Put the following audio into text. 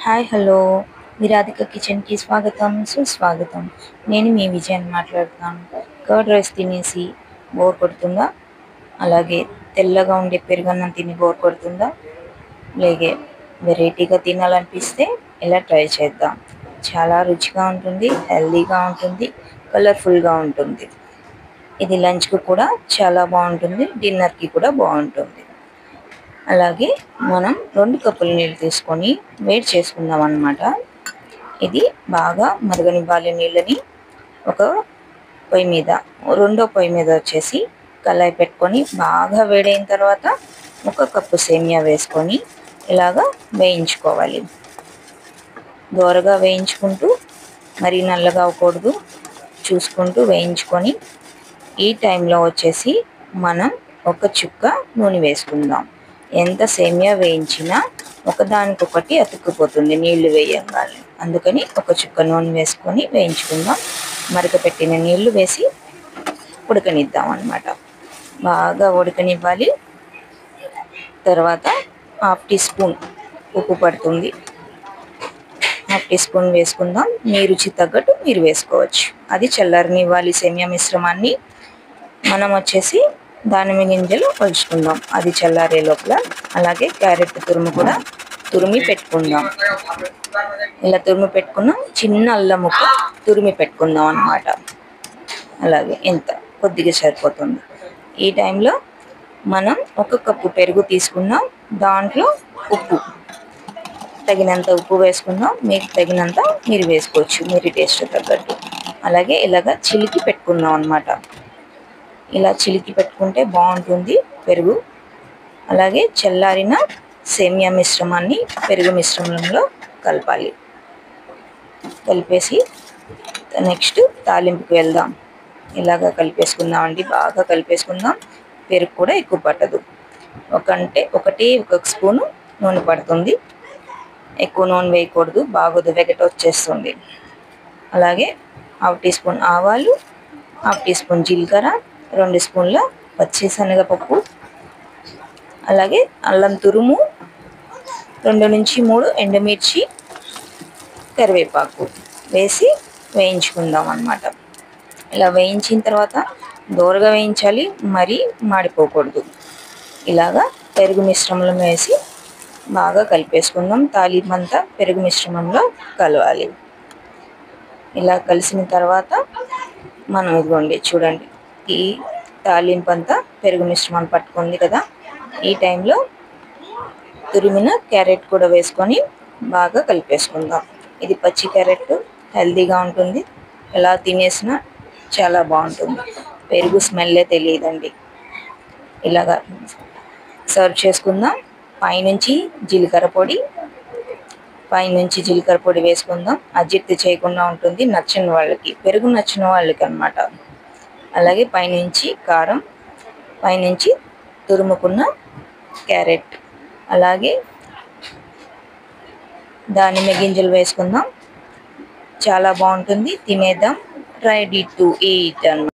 Hi hello విరాధిక కిచెన్కి స్వాగతం సుస్వాగతం. నేను మీ విజయాన్ని మాట్లాడుతున్నాను. కర్డ్ రైస్ తినేసి బోర్ కొడుతుందా? అలాగే తెల్లగా ఉండే పెరుగన్నం తిని బోర్ కొడుతుందా? లేగే వెరైటీగా తినాలనిపిస్తే ఇలా ట్రై చేద్దాం. చాలా రుచిగా ఉంటుంది, హెల్దీగా ఉంటుంది, కలర్ఫుల్గా ఉంటుంది. ఇది లంచ్కి కూడా చాలా బాగుంటుంది, డిన్నర్కి కూడా బాగుంటుంది. అలాగే మనం 2 కప్పుల నీళ్ళు తీసుకొని వేడి చేసుకుందాం అన్నమాట. ఇది బాగా మరగనివ్వాలి నీళ్ళని. ఒక పొయ్యి మీద, రెండో పొయ్యి మీద వచ్చేసి కళాయి పెట్టుకొని బాగా వేడైన తర్వాత 1 కప్పు సేమియా వేసుకొని ఇలాగా వేయించుకోవాలి. దోరగా వేయించుకుంటూ మరీ నల్లగా అవ్వకూడదు, చూసుకుంటూ వేయించుకొని ఈ టైంలో వచ్చేసి మనం 1 చుక్క నూనె వేసుకుందాం. ఎంత సేమియా వేయించినా ఒకదానికొకటి అతుక్కుపోతుంది నీళ్లు వేయంగానే, అందుకని 1 చుక్క నూనె వేసుకొని వేయించుకుందాం. మరకపెట్టిన నీళ్లు వేసి ఉడకనిద్దాం అన్నమాట. బాగా ఉడకనివ్వాలి. తర్వాత 1/2 టీ స్పూన్ ఉప్పు పడుతుంది. 1/2 టీ స్పూన్ వేసుకుందాం. మీ రుచి తగ్గట్టు మీరు వేసుకోవచ్చు. అది చల్లారనివ్వాలి సేమియా మిశ్రమాన్ని. మనం వచ్చేసి దానిమ్మ గింజలు ఒలుచుకుందాం, అది చల్లారే లోపల. అలాగే క్యారెట్ తురుము కూడా తురిమి పెట్టుకుందాం. ఇలా తురిమి పెట్టుకున్నాం. చిన్న అల్లం ముక్క తురిమి పెట్టుకుందాం అన్నమాట. అలాగే ఇంత కొద్దిగా సరిపోతుంది. ఈ టైంలో మనం 1 కప్పు పెరుగు తీసుకున్నాం. దాంట్లో ఉప్పు తగినంత ఉప్పు వేసుకుందాం. మీకు తగినంత మీరు వేసుకోవచ్చు, మీరు టేస్ట్ తగ్గట్టు. అలాగే ఇలాగ చిలికి పెట్టుకుందాం అన్నమాట. ఇలా చిలికి పెట్టుకుంటే బాగుంటుంది పెరుగు. అలాగే చల్లారిన సేమియా మిశ్రమాన్ని పెరుగు మిశ్రమంలో కలపాలి. కలిపేసి నెక్స్ట్ తాలింపుకి వెళ్దాం. ఇలాగ కలిపేసుకుందామండి, బాగా కలిపేసుకుందాం. పెరుగు కూడా ఎక్కువ పట్టదు. 1 స్పూను నూనె పడుతుంది. ఎక్కువ నూనె వేయకూడదు, బాగోదు, వెగట వచ్చేస్తుంది. అలాగే 1/2 టీ స్పూన్ ఆవాలు, 1/2 టీ స్పూన్ జీలకర్ర, 2 స్పూన్ల పచ్చిశనగపప్పు, అలాగే అల్లం తురుము, 2 నుంచి 3 ఎండుమిర్చి, కరివేపాకు వేసి వేయించుకుందాం అన్నమాట. ఇలా వేయించిన తర్వాత దోరగా వేయించాలి, మరీ మాడిపోకూడదు. ఇలాగా పెరుగు మిశ్రమంలో వేసి బాగా కలిపేసుకుందాం. తాలింపంతా పెరుగు మిశ్రమంలో కలవాలి. ఇలా కలిసిన తర్వాత మనం ఇదిగోండి చూడండి, ఈ తాలింపంతా పెరుగు మిశ్రమం పట్టుకుంది కదా. ఈ టైంలో తురిమిన క్యారెట్ కూడా వేసుకొని బాగా కలిపేసుకుందాం. ఇది పచ్చి క్యారెట్, హెల్తీగా ఉంటుంది. ఎలా తినేసినా చాలా బాగుంటుంది. పెరుగు స్మెల్లే తెలియదండి. ఇలాగా సర్వ్ చేసుకుందాం. పైనుంచి జీలకర్ర పొడి వేసుకుందాం. అజీర్తి చేయకుండా ఉంటుంది నచ్చని వాళ్ళకి, పెరుగు నచ్చిన వాళ్ళకి అన్నమాట. అలాగే పైనుంచి కారం, పైనుంచి తురుముకున్న క్యారెట్, అలాగే దానిమ్మ గింజలు వేసుకుందాం. చాలా బాగుంటుంది, తినేద్దాం. రెడీ టు ఈట్ అన్నమాట.